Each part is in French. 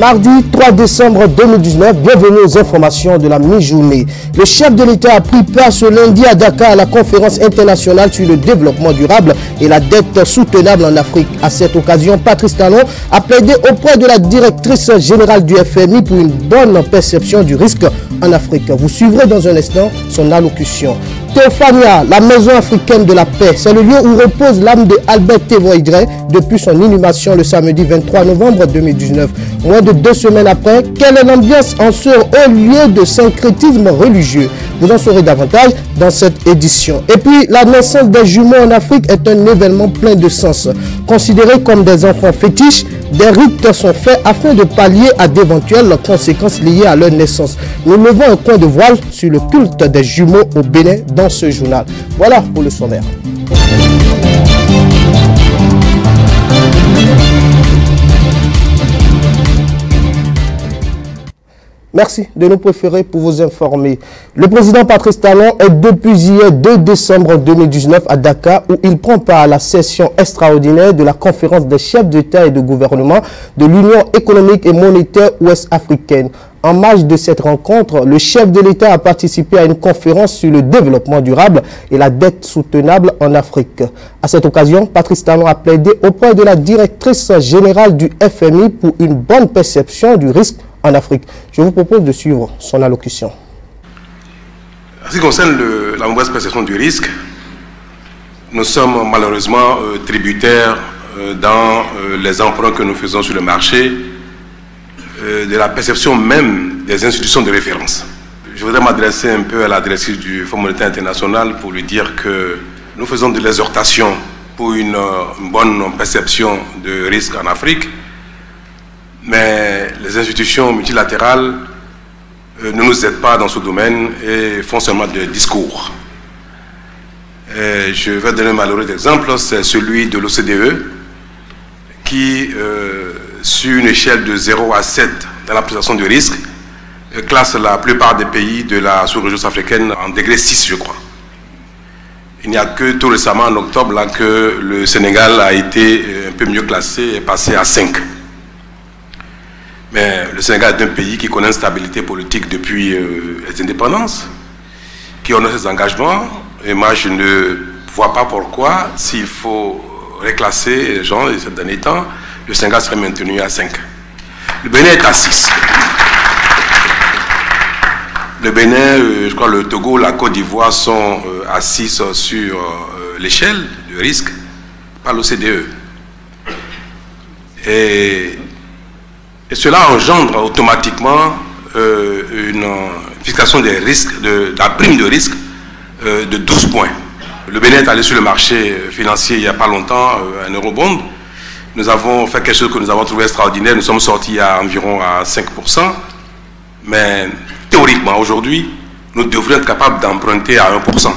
Mardi 3 décembre 2019, bienvenue aux informations de la mi-journée. Le chef de l'État a pris part ce lundi à Dakar à la conférence internationale sur le développement durable et la dette soutenable en Afrique. À cette occasion, Patrice Talon a plaidé auprès de la directrice générale du FMI pour une bonne perception du risque en Afrique. Vous suivrez dans un instant son allocution. Théophania, la maison africaine de la paix, c'est le lieu où repose l'âme de Albert Tévoïdré depuis son inhumation le samedi 23 novembre 2019. Moins de 2 semaines après, quelle est l'ambiance en ce haut lieu de syncrétisme religieux? Vous en saurez davantage dans cette édition. Et puis, la naissance des jumeaux en Afrique est un événement plein de sens. Considérés comme des enfants fétiches, des rites sont faits afin de pallier à d'éventuelles conséquences liées à leur naissance. Nous levons un coin de voile sur le culte des jumeaux au Bénin dans ce journal. Voilà pour le sommaire. Merci de nous préférer pour vous informer. Le président Patrice Talon est depuis hier 2 décembre 2019 à Dakar où il prend part à la session extraordinaire de la conférence des chefs d'État et de gouvernement de l'Union économique et monétaire ouest-africaine. En marge de cette rencontre, le chef de l'État a participé à une conférence sur le développement durable et la dette soutenable en Afrique. À cette occasion, Patrice Talon a plaidé auprès de la directrice générale du FMI pour une bonne perception du risque en Afrique. Je vous propose de suivre son allocution. En ce qui concerne la mauvaise perception du risque, nous sommes malheureusement tributaires dans les emprunts que nous faisons sur le marché de la perception même des institutions de référence. Je voudrais m'adresser un peu à la directrice du Fonds monétaire international pour lui dire que nous faisons de l'exhortation pour une bonne perception de risque en Afrique, mais les institutions multilatérales ne nous aident pas dans ce domaine et font seulement des discours. Et je vais donner un malheureux exemple, c'est celui de l'OCDE qui, sur une échelle de 0 à 7 dans l'appréciation du risque, classe la plupart des pays de la sous-région africaine en degré 6, je crois. Il n'y a que tout récemment, en octobre, là, que le Sénégal a été un peu mieux classé et passé à 5. Mais le Sénégal est un pays qui connaît une stabilité politique depuis les indépendances, qui honore ses engagements, et moi je ne vois pas pourquoi, s'il faut reclasser les gens ces derniers temps, le Sénégal serait maintenu à 5. Le Bénin est à 6. Le Bénin, je crois le Togo, la Côte d'Ivoire sont à 6 sur l'échelle de risque par l'OCDE. Et cela engendre automatiquement une fixation des risques, de la prime de risque de 12 points. Le Bénin est allé sur le marché financier il n'y a pas longtemps, un eurobond. Nous avons fait quelque chose que nous avons trouvé extraordinaire. Nous sommes sortis à environ à 5%. Mais théoriquement, aujourd'hui, nous devrions être capables d'emprunter à 1%.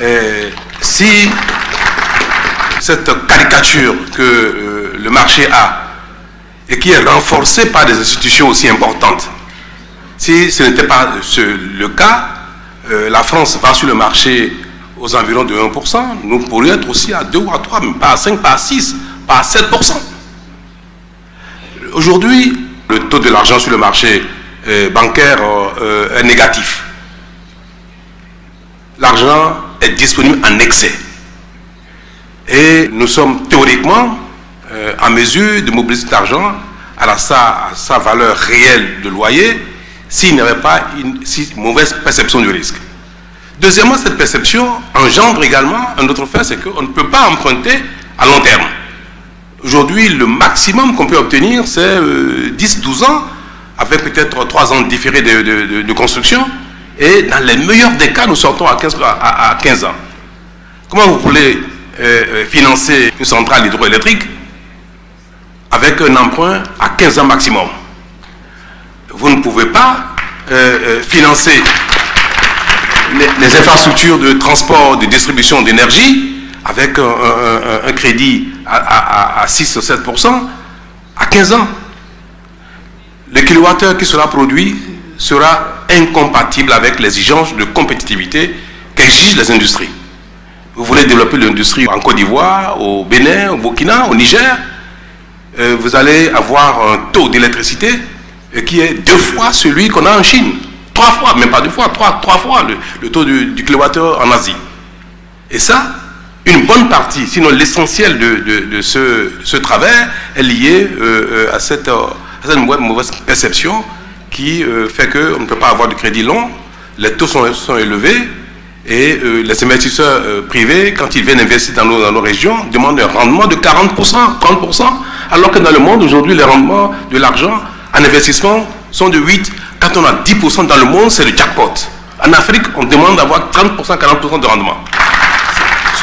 Et si cette caricature que le marché a et qui est renforcée par des institutions aussi importantes, si ce n'était pas le cas, la France va sur le marché aux environs de 1%, nous pourrions être aussi à 2 ou à 3, mais pas à 5, pas à 6, pas à 7%. Aujourd'hui, le taux de l'argent sur le marché bancaire est négatif. L'argent est disponible en excès. Et nous sommes théoriquement en mesure de mobiliser cet argent à sa valeur réelle de loyer s'il n'y avait pas une si mauvaise perception du risque. Deuxièmement, cette perception engendre également un autre fait, c'est qu'on ne peut pas emprunter à long terme. Aujourd'hui, le maximum qu'on peut obtenir, c'est 10-12 ans, avec peut-être 3 ans différés de construction. Et dans les meilleurs des cas, nous sortons à 15 ans. Comment vous voulez financer une centrale hydroélectrique avec un emprunt à 15 ans maximum? Vous ne pouvez pas financer les infrastructures de transport, de distribution d'énergie avec un crédit à 6 ou 7% à 15 ans. Le kilowattheure qui sera produit sera incompatible avec l'exigence de compétitivité qu'exigent les industries. Vous voulez développer l'industrie en Côte d'Ivoire, au Bénin, au Burkina, au Niger, vous allez avoir un taux d'électricité qui est 2 fois celui qu'on a en Chine. 3 fois, même pas 2 fois, 3 fois le taux du kilowattheure en Asie. Et ça, une bonne partie, sinon l'essentiel de ce travers est lié à cette mauvaise perception qui fait qu'on ne peut pas avoir de crédit long, les taux sont élevés et les investisseurs privés, quand ils viennent investir dans nos régions, demandent un rendement de 40%, 30%, alors que dans le monde aujourd'hui, les rendements de l'argent en investissement sont de 8%. Quand on a 10% dans le monde, c'est le jackpot. En Afrique, on demande d'avoir 30%, 40% de rendement.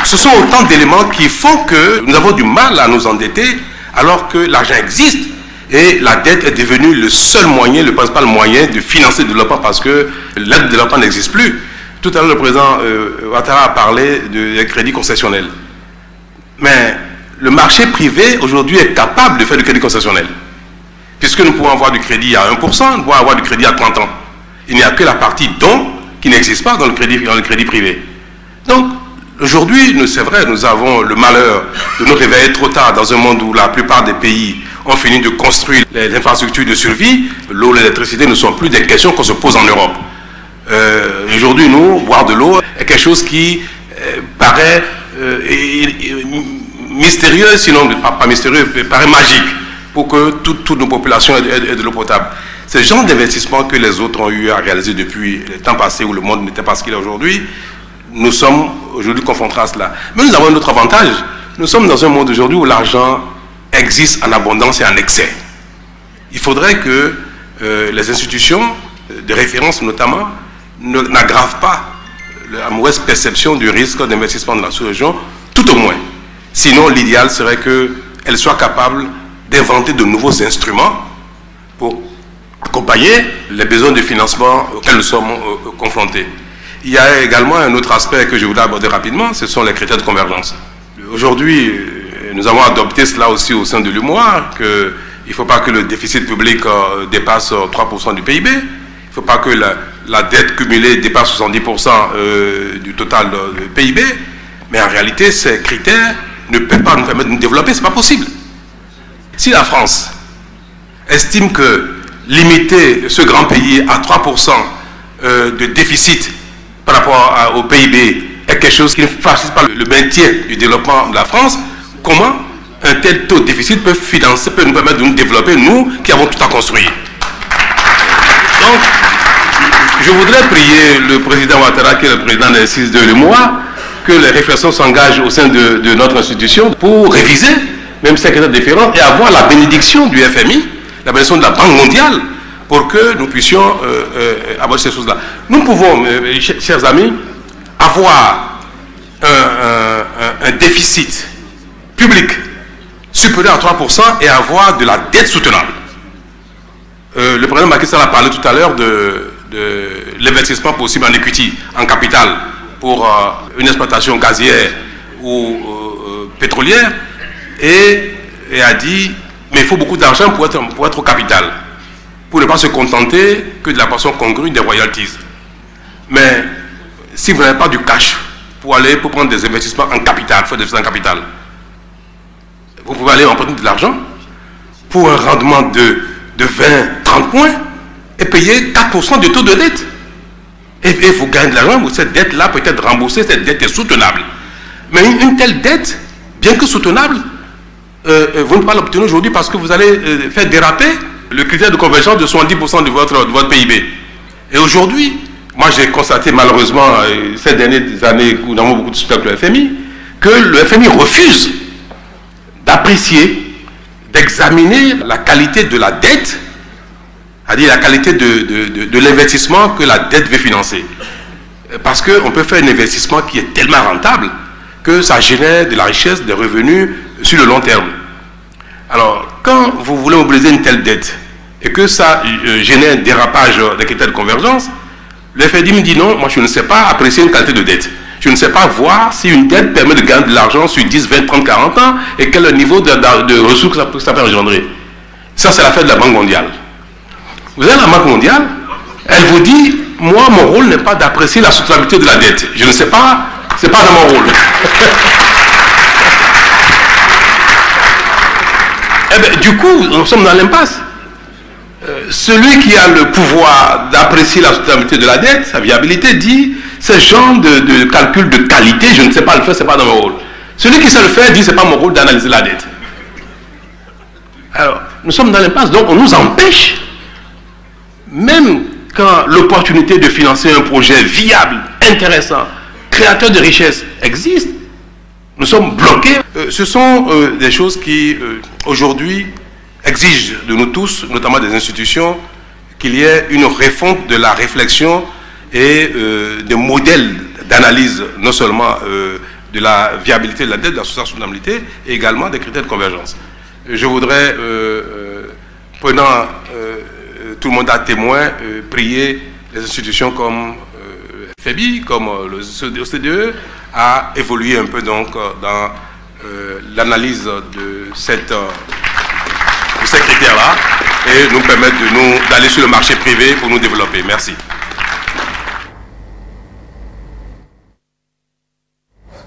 Ce sont autant d'éléments qui font que nous avons du mal à nous endetter alors que l'argent existe et la dette est devenue le seul moyen, le principal moyen de financer le développement parce que l'aide de développement n'existe plus. Tout à l'heure, le président Ouattara a parlé des crédits concessionnels. Mais le marché privé aujourd'hui est capable de faire du crédit concessionnel. Puisque nous pouvons avoir du crédit à 1%, nous pouvons avoir du crédit à 30 ans. Il n'y a que la partie don qui n'existe pas dans le crédit privé. Donc, aujourd'hui, c'est vrai, nous avons le malheur de nous réveiller trop tard dans un monde où la plupart des pays ont fini de construire les infrastructures de survie. L'eau, l'électricité ne sont plus des questions qu'on se pose en Europe. Aujourd'hui, nous, boire de l'eau est quelque chose qui paraît mystérieux, sinon pas mystérieux, paraît magique pour que toutes nos populations aient de l'eau potable. C'est le genre d'investissement que les autres ont eu à réaliser depuis le temps passé où le monde n'était pas ce qu'il est aujourd'hui. Nous sommes aujourd'hui confrontés à cela. Mais nous avons un autre avantage. Nous sommes dans un monde aujourd'hui où l'argent existe en abondance et en excès. Il faudrait que les institutions de référence notamment n'aggravent pas la mauvaise perception du risque d'investissement dans la sous-région, tout au moins. Sinon, l'idéal serait qu'elles soient capables d'inventer de nouveaux instruments pour accompagner les besoins de financement auxquels nous sommes confrontés. Il y a également un autre aspect que je voudrais aborder rapidement, ce sont les critères de convergence. Aujourd'hui, nous avons adopté cela aussi au sein de l'UMOA, qu'il ne faut pas que le déficit public dépasse 3% du PIB, il ne faut pas que la dette cumulée dépasse 70% du total du PIB, mais en réalité, ces critères ne peuvent pas nous permettre de nous développer, ce n'est pas possible. Si la France estime que limiter ce grand pays à 3% de déficit par rapport au PIB est quelque chose qui ne facilite pas le maintien du développement de la France, comment un tel taux de déficit peut nous permettre de nous développer, nous qui avons tout à construire? Donc, je voudrais prier le président Ouattara, qui est le président des 6 de l'UMOA, que les réflexions s'engagent au sein de notre institution pour réviser même ces critères différents et avoir la bénédiction du FMI, la bénédiction de la Banque mondiale, pour que nous puissions avoir ces choses-là. Nous pouvons, chers amis, avoir un déficit public supérieur à 3% et avoir de la dette soutenable. Le président Macky Sall a parlé tout à l'heure de l'investissement possible en equity, en capital, pour une exploitation gazière ou pétrolière, et a dit, mais il faut beaucoup d'argent pour être au capital, pour ne pas se contenter que de la portion congrue des royalties. Mais si vous n'avez pas du cash pour prendre des investissements en capital, faire des investissements en capital, vous pouvez aller emprunter de l'argent pour un rendement de 20-30 points et payer 4% de taux de dette. Et vous gagnez de l'argent, cette dette-là peut être remboursée, cette dette est soutenable. Mais une telle dette, bien que soutenable, vous ne pouvez pas l'obtenir aujourd'hui parce que vous allez faire déraper le critère de convergence de 70% de votre PIB. Et aujourd'hui, moi j'ai constaté malheureusement ces dernières années où nous avons beaucoup de spectacles avec le FMI, que le FMI refuse d'apprécier, d'examiner la qualité de la dette, c'est-à-dire la qualité de l'investissement que la dette veut financer. Parce qu'on peut faire un investissement qui est tellement rentable que ça génère de la richesse, des revenus sur le long terme. Alors, quand vous voulez mobiliser une telle dette et que ça génère un dérapage des critères de convergence, le FMI me dit non, moi je ne sais pas apprécier une qualité de dette. Je ne sais pas voir si une dette permet de gagner de l'argent sur 10, 20, 30, 40 ans et quel est le niveau de ressources que ça peut engendrer. Ça, c'est l'affaire de la Banque mondiale. Vous avez la Banque mondiale, elle vous dit, moi, mon rôle n'est pas d'apprécier la soutenabilité de la dette. Je ne sais pas, c'est pas dans mon rôle. Eh bien, du coup, nous sommes dans l'impasse. Celui qui a le pouvoir d'apprécier la soutenabilité de la dette, sa viabilité, dit ce genre de calcul de qualité, je ne sais pas le faire, ce n'est pas dans mon rôle. Celui qui sait le faire dit ce n'est pas mon rôle d'analyser la dette. Alors, nous sommes dans l'impasse, donc on nous empêche, même quand l'opportunité de financer un projet viable, intéressant, créateur de richesse existe, nous sommes bloqués. Ce sont des choses qui, aujourd'hui, exigent de nous tous, notamment des institutions, qu'il y ait une refonte de la réflexion et des modèles d'analyse, non seulement de la viabilité de la dette, de la soutenabilité, et également des critères de convergence. Je voudrais, prenant tout le monde à témoin, prier les institutions comme FEBI, comme l'OCDE, à évoluer un peu donc dans l'analyse de ces critères-là et nous permettre d'aller sur le marché privé pour nous développer. Merci.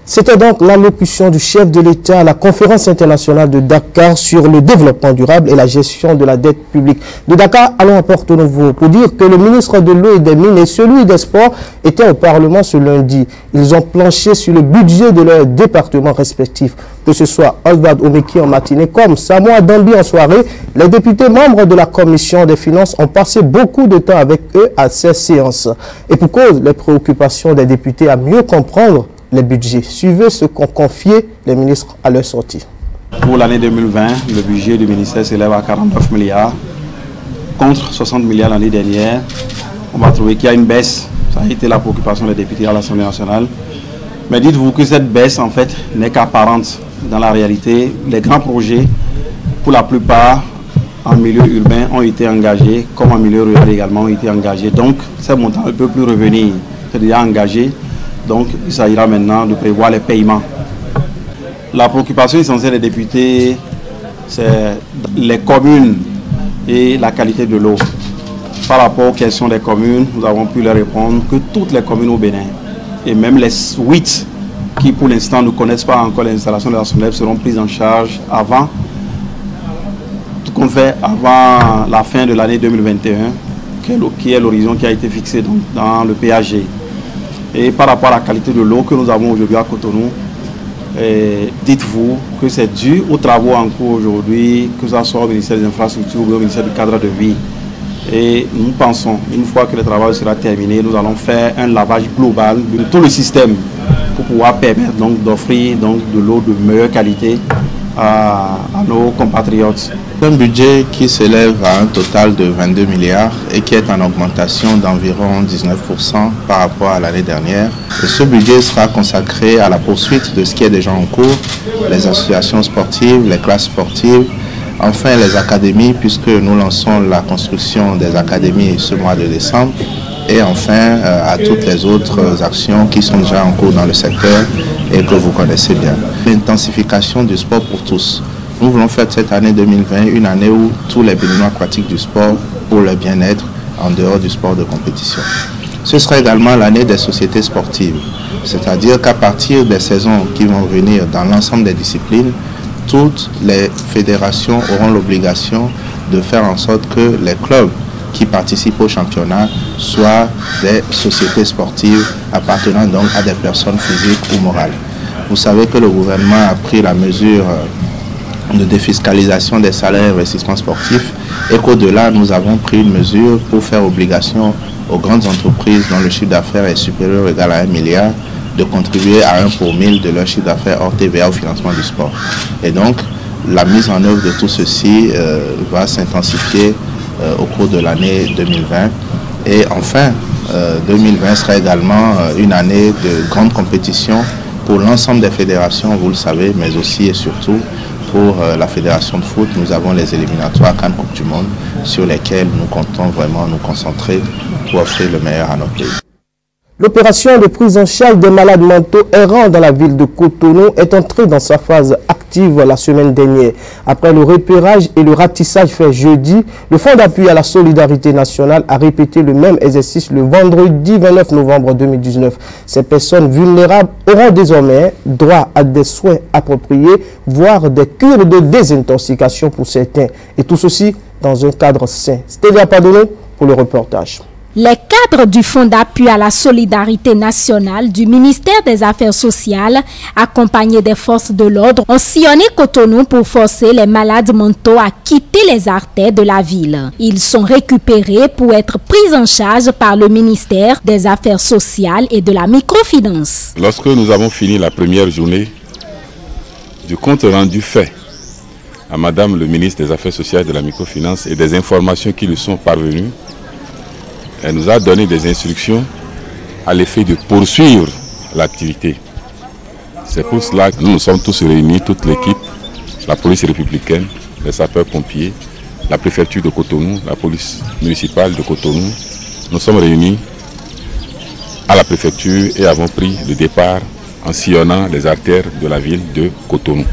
C'était donc l'allocution du chef de l'État à la conférence internationale de Dakar sur le développement durable et la gestion de la dette publique. De Dakar, allons à Porto Novo pour dire que le ministre de l'eau et des mines et celui des sports étaient au Parlement ce lundi. Ils ont planché sur le budget de leurs départements respectifs. Que ce soit Oswald Omeki en matinée comme Samoa Dambi en soirée, les députés membres de la commission des finances ont passé beaucoup de temps avec eux à ces séances. Et pour cause, les préoccupations des députés à mieux comprendre les budgets. Suivez ce qu'ont confié les ministres à leur sortie. Pour l'année 2020, le budget du ministère s'élève à 49 milliards contre 60 milliards l'année dernière. On va trouver qu'il y a une baisse. Ça a été la préoccupation des députés à l'Assemblée nationale. Mais dites-vous que cette baisse, en fait, n'est qu'apparente. Dans la réalité, les grands projets, pour la plupart, en milieu urbain, ont été engagés, comme en milieu rural également, ont été engagés. Donc, ces montants ne peuvent plus revenir. C'est déjà engagé. Donc, il s'agira maintenant de prévoir les paiements. La préoccupation essentielle des députés, c'est les communes et la qualité de l'eau. Par rapport aux questions des communes, nous avons pu leur répondre que toutes les communes au Bénin, et même les 8 qui pour l'instant ne connaissent pas encore l'installation de la SONEF, seront prises en charge avant, tout compte fait, avant la fin de l'année 2021, qui est l'horizon qui a été fixé dans le PAG. Et par rapport à la qualité de l'eau que nous avons aujourd'hui à Cotonou, dites-vous que c'est dû aux travaux en cours aujourd'hui, que ce soit au ministère des Infrastructures ou au ministère du Cadre de Vie. Et nous pensons, une fois que le travail sera terminé, nous allons faire un lavage global de tout le système pour pouvoir permettre donc d'offrir donc de l'eau de meilleure qualité à nos compatriotes. Un budget qui s'élève à un total de 22 milliards et qui est en augmentation d'environ 19% par rapport à l'année dernière. Et ce budget sera consacré à la poursuite de ce qui est déjà en cours, les associations sportives, les classes sportives, enfin les académies, puisque nous lançons la construction des académies ce mois de décembre, et enfin à toutes les autres actions qui sont déjà en cours dans le secteur et que vous connaissez bien. L'intensification du sport pour tous. Nous voulons faire cette année 2020 une année où tous les Béninois pratiquent du sport pour leur bien-être en dehors du sport de compétition. Ce sera également l'année des sociétés sportives, c'est-à-dire qu'à partir des saisons qui vont venir dans l'ensemble des disciplines, toutes les fédérations auront l'obligation de faire en sorte que les clubs qui participent au championnat soient des sociétés sportives appartenant donc à des personnes physiques ou morales. Vous savez que le gouvernement a pris la mesure de défiscalisation des salaires et investissements sportifs et qu'au-delà, nous avons pris une mesure pour faire obligation aux grandes entreprises dont le chiffre d'affaires est supérieur ou égal à 1 milliard de contribuer à 1 pour 1000 de leur chiffre d'affaires hors TVA au financement du sport. Et donc, la mise en œuvre de tout ceci va s'intensifier au cours de l'année 2020. Et enfin, 2020 sera également une année de grande compétition pour l'ensemble des fédérations, vous le savez, mais aussi et surtout pour la fédération de foot. Nous avons les éliminatoires CAN Coupe du Monde sur lesquels nous comptons vraiment nous concentrer pour offrir le meilleur à notre pays. L'opération de prise en charge des malades mentaux errants dans la ville de Cotonou est entrée dans sa phase active. exhaustive la semaine dernière. Après le repérage et le ratissage fait jeudi, le Fonds d'appui à la solidarité nationale a répété le même exercice le vendredi 29 novembre 2019. Ces personnes vulnérables auront désormais droit à des soins appropriés, voire des cures de désintoxication pour certains. Et tout ceci dans un cadre sain. Stélia Padono pour le reportage. Les cadres du Fonds d'appui à la solidarité nationale du ministère des Affaires sociales, accompagnés des forces de l'ordre, ont sillonné Cotonou pour forcer les malades mentaux à quitter les artères de la ville. Ils sont récupérés pour être pris en charge par le ministère des Affaires sociales et de la microfinance. Lorsque nous avons fini la première journée du compte rendu fait à Madame le ministre des Affaires sociales et de la microfinance et des informations qui lui sont parvenues, elle nous a donné des instructions à l'effet de poursuivre l'activité. C'est pour cela que nous nous sommes tous réunis, toute l'équipe, la police républicaine, les sapeurs-pompiers, la préfecture de Cotonou, la police municipale de Cotonou. Nous sommes réunis à la préfecture et avons pris le départ en sillonnant les artères de la ville de Cotonou.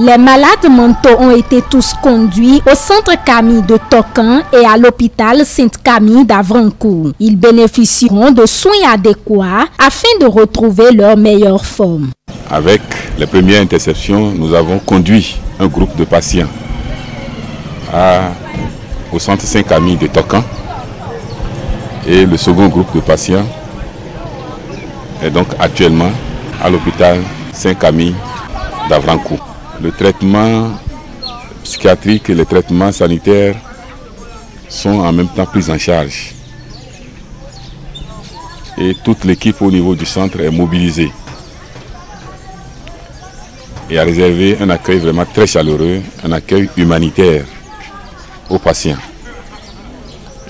Les malades mentaux ont été tous conduits au centre Camille de Tokan et à l'hôpital Sainte-Camille d'Avrancourt. Ils bénéficieront de soins adéquats afin de retrouver leur meilleure forme. Avec les premières interceptions, nous avons conduit un groupe de patients au centre Sainte-Camille de Tokan et le second groupe de patients est donc actuellement à l'hôpital Sainte-Camille d'Avrancourt. Le traitement psychiatrique et les traitements sanitaires sont en même temps pris en charge. Et toute l'équipe au niveau du centre est mobilisée et a réservé un accueil vraiment très chaleureux, un accueil humanitaire aux patients.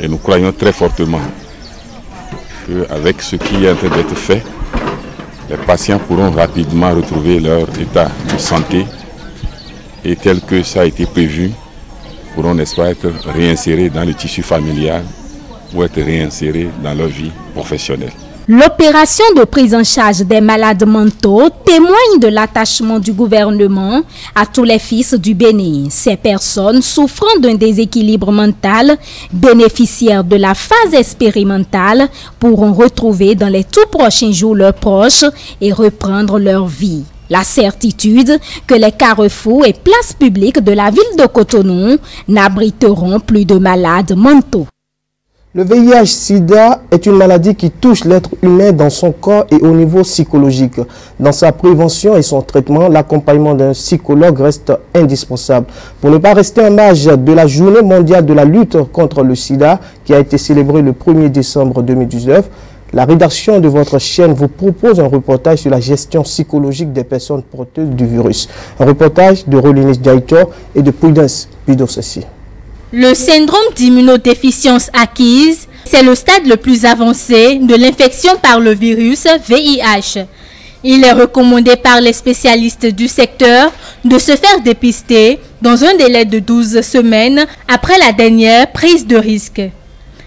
Et nous croyons très fortement qu'avec ce qui est en train d'être fait, les patients pourront rapidement retrouver leur état de santé et tel que ça a été prévu, pourront, n'est-ce pas, être réinsérés dans le tissu familial ou être réinsérés dans leur vie professionnelle. L'opération de prise en charge des malades mentaux témoigne de l'attachement du gouvernement à tous les fils du Bénin. Ces personnes souffrant d'un déséquilibre mental, bénéficiaires de la phase expérimentale, pourront retrouver dans les tout prochains jours leurs proches et reprendre leur vie. La certitude que les carrefours et places publiques de la ville de Cotonou n'abriteront plus de malades mentaux. Le VIH-Sida est une maladie qui touche l'être humain dans son corps et au niveau psychologique. Dans sa prévention et son traitement, l'accompagnement d'un psychologue reste indispensable. Pour ne pas rester en marge de la Journée mondiale de la lutte contre le sida qui a été célébrée le 1er décembre 2019, la rédaction de votre chaîne vous propose un reportage sur la gestion psychologique des personnes porteuses du virus. Un reportage de Rolinis Diator et de Prudence Pidosessi. Le syndrome d'immunodéficience acquise, c'est le stade le plus avancé de l'infection par le virus VIH. Il est recommandé par les spécialistes du secteur de se faire dépister dans un délai de 12 semaines après la dernière prise de risque.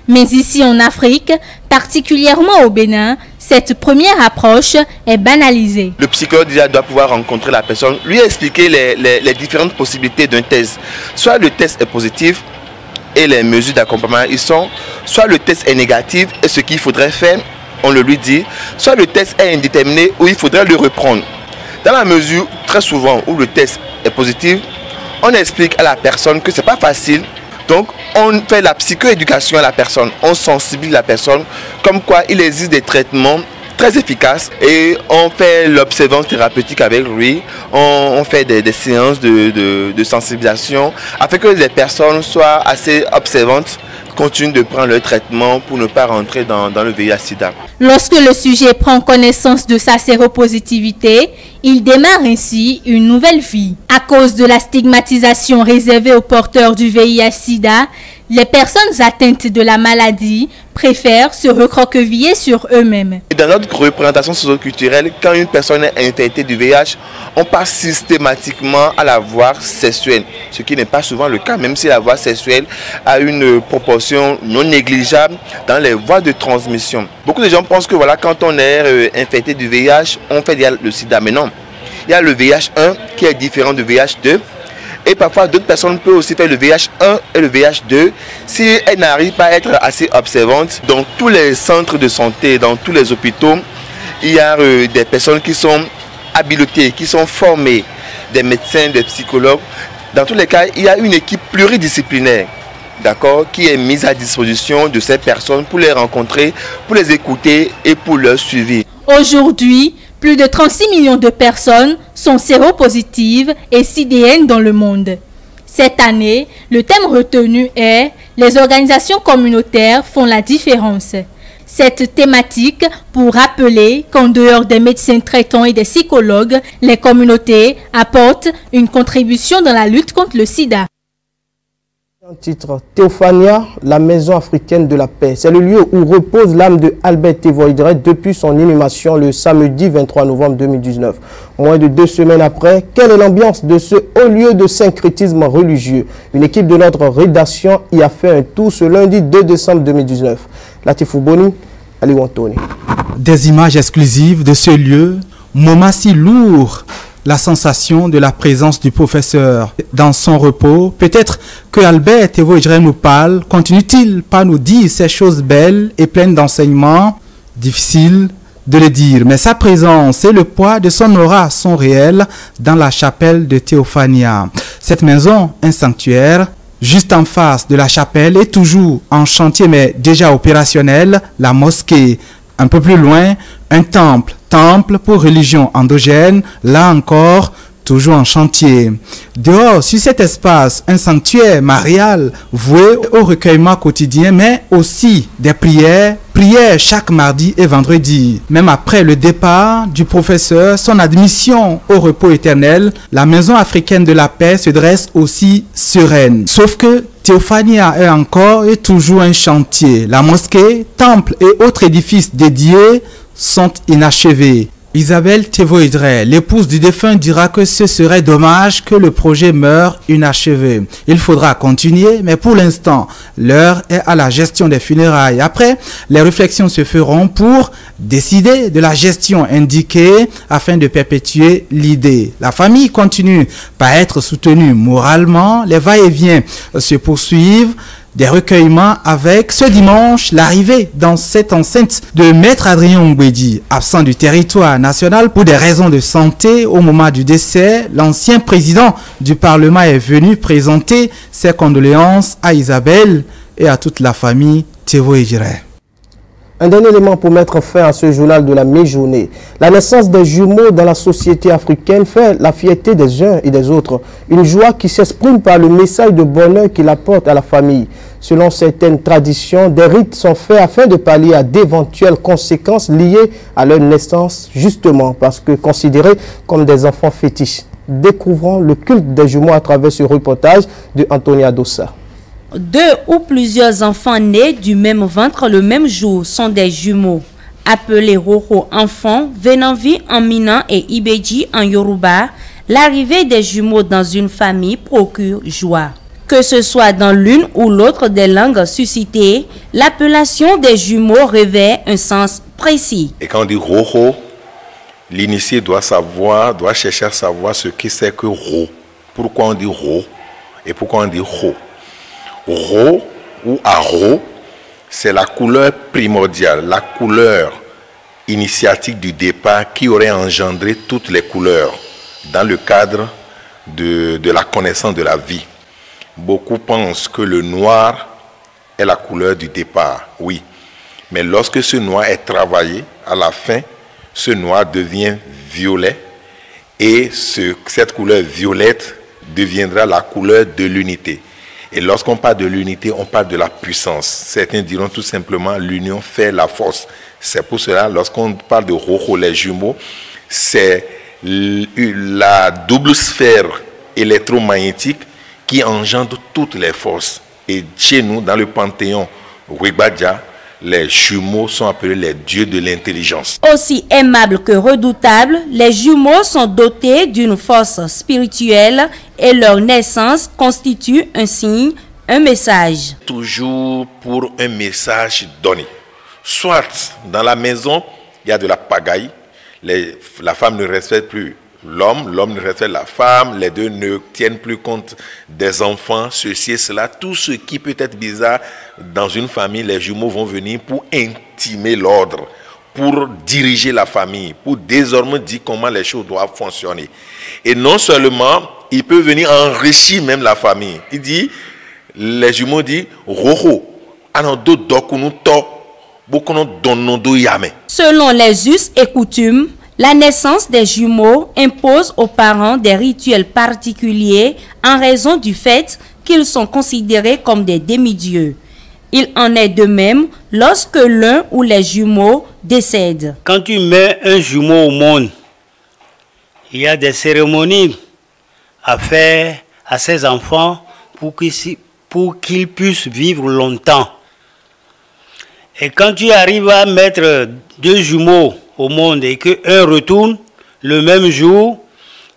Mais ici en Afrique, particulièrement au Bénin, cette première approche est banalisée. Le psychologue déjà doit pouvoir rencontrer la personne, lui expliquer les différentes possibilités d'un test. Soit le test est positif et les mesures d'accompagnement y sont, soit le test est négatif et ce qu'il faudrait faire, on le lui dit, soit le test est indéterminé ou il faudrait le reprendre. Dans la mesure, très souvent, où le test est positif, on explique à la personne que ce n'est pas facile. Donc, on fait la psychoéducation à la personne, on sensibilise la personne, comme quoi il existe des traitements très efficaces et on fait l'observance thérapeutique avec lui, on fait des séances de sensibilisation afin que les personnes soient assez observantes, continuent de prendre leur traitement pour ne pas rentrer dans le VIH-Sida. Lorsque le sujet prend connaissance de sa séropositivité, il démarre ainsi une nouvelle vie. À cause de la stigmatisation réservée aux porteurs du VIH-Sida, les personnes atteintes de la maladie préfèrent se recroqueviller sur eux-mêmes. Dans notre représentation socio-culturelle, quand une personne est infectée du VIH, on passe systématiquement à la voie sexuelle, ce qui n'est pas souvent le cas, même si la voie sexuelle a une proportion proportion non négligeable dans les voies de transmission. Beaucoup de gens pensent que voilà, quand on est infecté du VIH, on fait le sida. Mais non, il y a le VIH1 qui est différent du VIH2. Et parfois, d'autres personnes peuvent aussi faire le VIH1 et le VIH2 si elles n'arrivent pas à être assez observantes. Dans tous les centres de santé, dans tous les hôpitaux, il y a des personnes qui sont habilitées, qui sont formées, des médecins, des psychologues. Dans tous les cas, il y a une équipe pluridisciplinaire, d'accord, qui est mise à disposition de ces personnes pour les rencontrer, pour les écouter et pour leur suivi. Aujourd'hui, plus de 36 millions de personnes sont séropositives et sidéennes dans le monde. Cette année, le thème retenu est « Les organisations communautaires font la différence ». Cette thématique pour rappeler qu'en dehors des médecins traitants et des psychologues, les communautés apportent une contribution dans la lutte contre le sida. Titre Théophania, la maison africaine de la paix. C'est le lieu où repose l'âme de Albert Tevoidret depuis son inhumation le samedi 23 novembre 2019. Moins de 2 semaines après, quelle est l'ambiance de ce haut lieu de syncrétisme religieux? Une équipe de notre rédaction y a fait un tour ce lundi 2 décembre 2019. Latifou Boni, Ali Wantoni. Des images exclusives de ce lieu, moment si lourd. La sensation de la présence du professeur dans son repos. Peut-être que Albert Tevoidret nous parle. Continue-t-il par nous dire ces choses belles et pleines d'enseignements? Difficile de le dire, mais sa présence et le poids de son aura sont réels dans la chapelle de Théophania. Cette maison, un sanctuaire, juste en face de la chapelle est toujours en chantier mais déjà opérationnel, la mosquée. Un peu plus loin, un temple pour religion endogène, là encore, toujours en chantier. Dehors, sur cet espace, un sanctuaire marial voué au recueillement quotidien, mais aussi des prières chaque mardi et vendredi. Même après le départ du professeur, son admission au repos éternel, la maison africaine de la paix se dresse aussi sereine. Sauf que Théophania est encore et toujours un chantier. La mosquée, temple et autres édifices dédiés sont inachevés. Isabelle Tevoidret, l'épouse du défunt, dira que ce serait dommage que le projet meure inachevé. Il faudra continuer, mais pour l'instant, l'heure est à la gestion des funérailles. Après, les réflexions se feront pour décider de la gestion indiquée afin de perpétuer l'idée. La famille continue par être soutenue moralement. Les va-et-vient se poursuivent. Des recueillements avec ce dimanche l'arrivée dans cette enceinte de Maître Adrien Ngwedi, absent du territoire national pour des raisons de santé au moment du décès. L'ancien président du Parlement est venu présenter ses condoléances à Isabelle et à toute la famille Tevoidret. Un dernier élément pour mettre fin à ce journal de la mi-journée. La naissance des jumeaux dans la société africaine fait la fierté des uns et des autres. Une joie qui s'exprime par le message de bonheur qu'il apporte à la famille. Selon certaines traditions, des rites sont faits afin de pallier à d'éventuelles conséquences liées à leur naissance, justement parce que considérés comme des enfants fétiches. Découvrons le culte des jumeaux à travers ce reportage de Antonia Dossa. 2 ou plusieurs enfants nés du même ventre le même jour sont des jumeaux. Appelés Roro enfants, Venanvi en Mina et Ibeji en Yoruba, l'arrivée des jumeaux dans une famille procure joie. Que ce soit dans l'une ou l'autre des langues suscitées, l'appellation des jumeaux revêt un sens précis. Et quand on dit Roro, l'initié doit chercher à savoir ce que c'est que Ro. Pourquoi on dit Ro et pourquoi on dit Ro. Ro ou Aro, c'est la couleur primordiale, la couleur initiatique du départ qui aurait engendré toutes les couleurs dans le cadre de la connaissance de la vie. Beaucoup pensent que le noir est la couleur du départ, oui. Mais lorsque ce noir est travaillé, à la fin, ce noir devient violet et cette couleur violette deviendra la couleur de l'unité. Et lorsqu'on parle de l'unité, on parle de la puissance. Certains diront tout simplement l'union fait la force. C'est pour cela, lorsqu'on parle de Roro, les jumeaux, c'est la double sphère électromagnétique qui engendre toutes les forces. Et chez nous, dans le panthéon Wibadja, les jumeaux sont appelés les dieux de l'intelligence. Aussi aimables que redoutables, les jumeaux sont dotés d'une force spirituelle et leur naissance constitue un signe, un message. Toujours pour un message donné. Soit dans la maison, il y a de la pagaille, la femme ne respecte plus l'homme, l'homme ne respecte la femme, les deux ne tiennent plus compte des enfants, ceci et cela. Tout ce qui peut être bizarre dans une famille, les jumeaux vont venir pour intimer l'ordre, pour diriger la famille, pour désormais dire comment les choses doivent fonctionner. Et non seulement, il peut venir enrichir même la famille. Il dit, les jumeaux disent, Roho, anando dokunu to, bokono donodo yame. Selon les us et coutumes, la naissance des jumeaux impose aux parents des rituels particuliers en raison du fait qu'ils sont considérés comme des demi-dieux. Il en est de même lorsque l'un ou les jumeaux décèdent. Quand tu mets un jumeau au monde, il y a des cérémonies à faire à ces enfants pour qu'ils puissent vivre longtemps. Et quand tu arrives à mettre deux jumeaux au monde et qu'un retourne le même jour,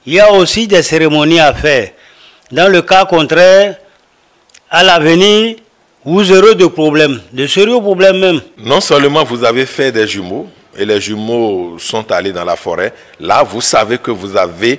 il y a aussi des cérémonies à faire. Dans le cas contraire, à l'avenir, vous aurez de problèmes, de sérieux problèmes même. Non seulement vous avez fait des jumeaux, et les jumeaux sont allés dans la forêt, là vous savez que vous avez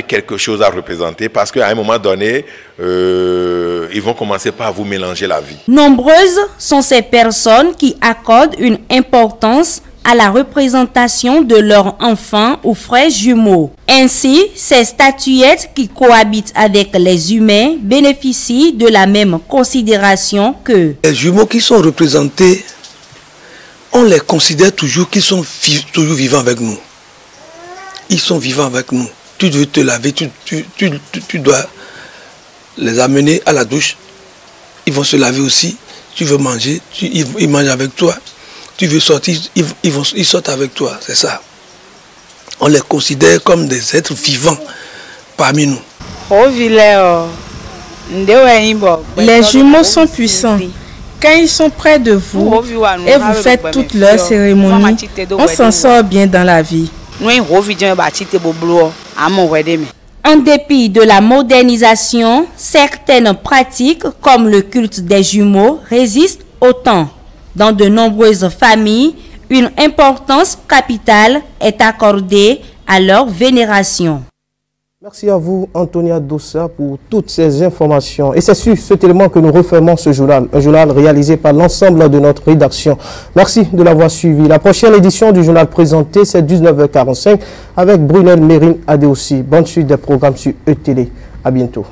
quelque chose à représenter, parce qu'à un moment donné, ils vont commencer par vous mélanger la vie. Nombreuses sont ces personnes qui accordent une importance à la représentation de leurs enfants ou frères jumeaux. Ainsi, ces statuettes qui cohabitent avec les humains bénéficient de la même considération que... Les jumeaux qui sont représentés, on les considère toujours qu'ils sont toujours vivants avec nous. Ils sont vivants avec nous. Tu dois te laver, tu dois les amener à la douche. Ils vont se laver aussi. Tu veux manger, ils mangent avec toi. Tu veux sortir, ils sortent avec toi, c'est ça. On les considère comme des êtres vivants parmi nous. Les jumeaux sont puissants. Quand ils sont près de vous et vous faites toutes leurs cérémonies, on s'en sort bien dans la vie. En dépit de la modernisation, certaines pratiques comme le culte des jumeaux résistent au temps. Dans de nombreuses familles, une importance capitale est accordée à leur vénération. Merci à vous, Antonia Dossa, pour toutes ces informations. Et c'est sur cet élément que nous refermons ce journal, un journal réalisé par l'ensemble de notre rédaction. Merci de l'avoir suivi. La prochaine édition du journal présenté, c'est 19h45 avec Brunel Mérine Adéossi. Bonne suite des programmes sur ETélé. À bientôt.